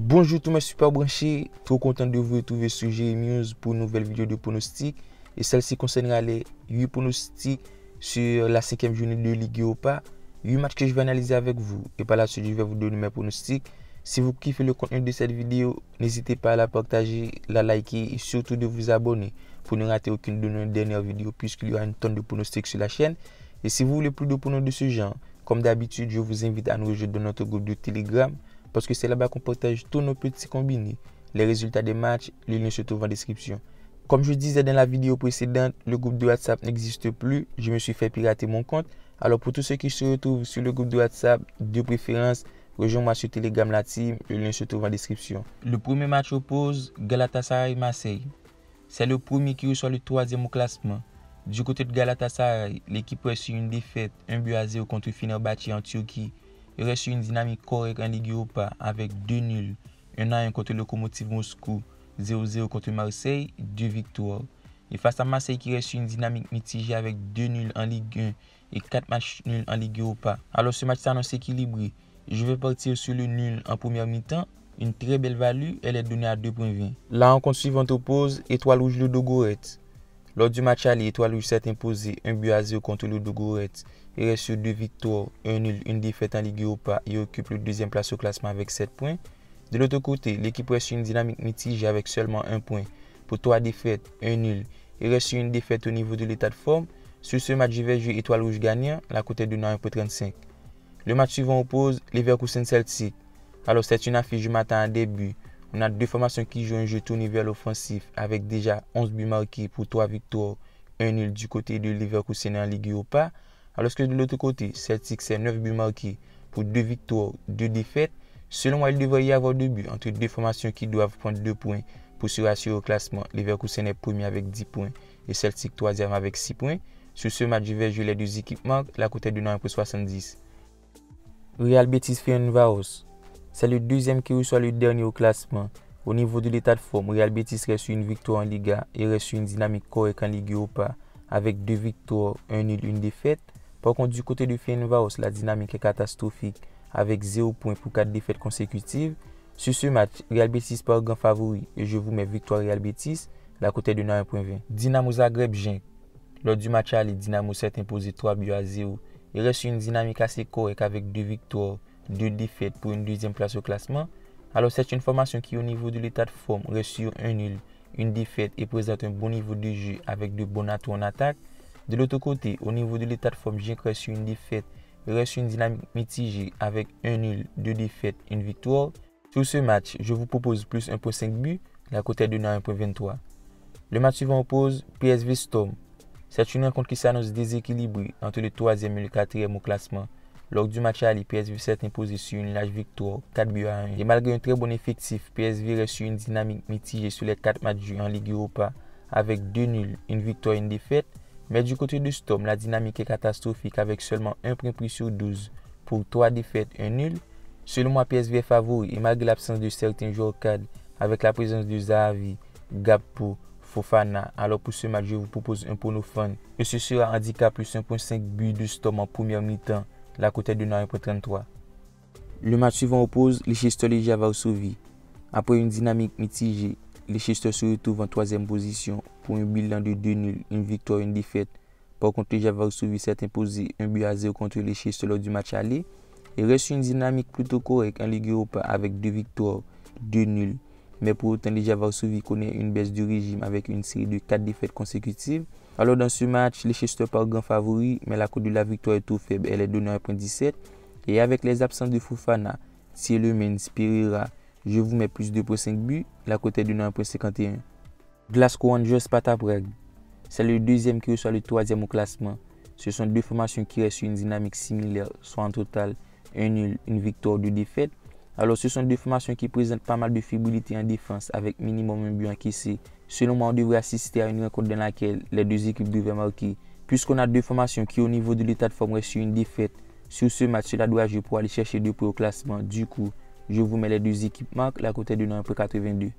Bonjour tous mes super branchés, trop content de vous retrouver sur Jérémy News pour une nouvelle vidéo de pronostic. Et celle-ci concernera les 8 pronostics sur la 5e journée de Ligue Europa. 8 matchs que je vais analyser avec vous. Et par la suite, je vais vous donner mes pronostics. Si vous kiffez le contenu de cette vidéo, n'hésitez pas à la partager, la liker et surtout de vous abonner pour ne rater aucune de nos dernières vidéos puisqu'il y aura une tonne de pronostics sur la chaîne. Et si vous voulez plus de pronos de ce genre, comme d'habitude, je vous invite à nous rejoindre dans notre groupe de Telegram parce que c'est là-bas qu'on partage tous nos petits combinés, les résultats des matchs, le lien se trouve en description. Comme je disais dans la vidéo précédente, le groupe de WhatsApp n'existe plus, je me suis fait pirater mon compte. Alors pour tous ceux qui se retrouvent sur le groupe de WhatsApp, de préférence, rejoins-moi sur Telegram la team, le lien se trouve en description. Le premier match oppose Galatasaray-Marseille. C'est le premier qui reçoit le 3e au classement. Du côté de Galatasaray, l'équipe reste sur une défaite 1-0 contre Fenerbahçe en Turquie. Il reste sur une dynamique correcte en Ligue Europa avec 2 nuls, 1-1 contre le Lokomotiv Moscou, 0-0 contre Marseille, 2 victoires. Et face à Marseille qui reste sur une dynamique mitigée avec 2 nuls en Ligue 1 et 4 matchs nuls en Ligue Europa. Alors ce match s'annonce équilibré. Je vais partir sur le nul en première mi-temps. Une très belle value, elle est donnée à 2.20. La rencontre suivante oppose Étoile Rouge Ludogorets. Lors du match aller, Étoile Rouge s'est imposé 1-0 contre Ludogorets. Il reste sur 2 victoires, 1 nul, une défaite en Ligue Europa et occupe le 2e place au classement avec 7 points. De l'autre côté, l'équipe reste sur une dynamique mitigée avec seulement 1 point. Pour 3 défaites, 1 nul. Il reste sur une défaite au niveau de l'état de forme. Sur ce match, je vais jouer Étoile Rouge gagnant, la cote est donnée à 1.35. Le match suivant oppose Leverkusen Celtic. Alors c'est une affiche du matin à début. On a deux formations qui jouent un jeu tourné vers l'offensif avec déjà 11 buts marqués pour 3 victoires, 1 nul du côté de Leverkusen en Ligue Europa. Alors que de l'autre côté, Celtic c'est 9 buts marqués pour 2 victoires, 2 défaites. Selon moi, il devrait y avoir 2 buts entre deux formations qui doivent prendre 2 points pour se rassurer au classement. Leverkusen est premier avec 10 points et Celtic 3e avec 6 points. Sur ce match, je vais jouer les deux équipes marques, la cote est de 1.70. Real Betis Ferencváros. C'est le deuxième qui reçoit le dernier au classement. Au niveau de l'état de forme, Real Betis reste sur une victoire en Liga et reste sur une dynamique correcte en Ligue Europa avec 2 victoires, 1 nul, une défaite. Par contre, du côté de Ferencváros, la dynamique est catastrophique avec 0 points pour 4 défaites consécutives. Sur ce match, Real Betis part grand favori et je vous mets victoire Real Betis, la cote est de 1.20. Dynamo Zagreb Genk. Lors du match aller, Dynamo s'est imposé 3-0. Il reste sur une dynamique assez correcte avec 2 victoires, 2 défaites pour une 2e place au classement. Alors c'est une formation qui au niveau de l'état de forme reste sur 1 nul, une défaite et présente un bon niveau de jeu avec de bons atouts en attaque. De l'autre côté, au niveau de l'état de forme, Genk reste sur une défaite, il reste sur une dynamique mitigée avec 1 nul, 2 défaites, une victoire. Sur ce match, je vous propose plus 1.5 buts, la cote est donnée à 1.23. Le match suivant oppose PSV Storm. C'est une rencontre qui s'annonce déséquilibrée entre le 3e et le 4e au classement. Lors du match aller, PSV s'est imposé sur une large victoire, 4-1. Et malgré un très bon effectif, PSV reste sur une dynamique mitigée sur les 4 matchs joués en Ligue Europa avec 2 nuls, une victoire et une défaite. Mais du côté de Storm, la dynamique est catastrophique avec seulement 1 point pris sur 12 pour 3 défaites, 1 nul. Selon moi, PSV est favori et malgré l'absence de certains joueurs cadres avec la présence de Zahavi, Gakpo, Fofana. Alors pour ce match, je vous propose un prono fun et ce sera handicap plus 1.5 buts de Storm en première mi-temps. La cote est de 1.33. Le match suivant oppose Leicester Legia Varsovie. Après une dynamique mitigée, Leicester se retrouve en 3e position pour un bilan de 2 nuls, une victoire et une défaite. Par contre, Legia Varsovie s'est imposé 1-0 contre Leicester lors du match aller. Il reste sur une dynamique plutôt correcte en Ligue Europa avec 2 victoires, 2 nuls. Mais pour autant, Legia Varsovie connaît une baisse du régime avec une série de 4 défaites consécutives. Alors dans ce match, Leicester part grand favori, mais la cote de la victoire est trop faible, elle est donnée à 1.17. Et avec les absences de Fofana, Tielemans, Pereira, je vous mets plus de 2.5 buts, la cote est donnée à 1.51. Glasgow Rangers Sparta Prague. C'est le 2e qui reçoit le 3e au classement. Ce sont deux formations qui restent sur une dynamique similaire, soit en total 1 nul, une victoire, 2 défaites. Alors ce sont deux formations qui présentent pas mal de fébrilité en défense avec minimum un but encaissé. Selon moi, on devrait assister à une rencontre dans laquelle les deux équipes devraient marquer. Puisqu'on a deux formations qui au niveau de l'état de forme restent sur une défaite, sur ce match, cela doit jouer pour aller chercher 2 points au classement. Du coup, je vous mets les deux équipes marques, la cote est de 1.82.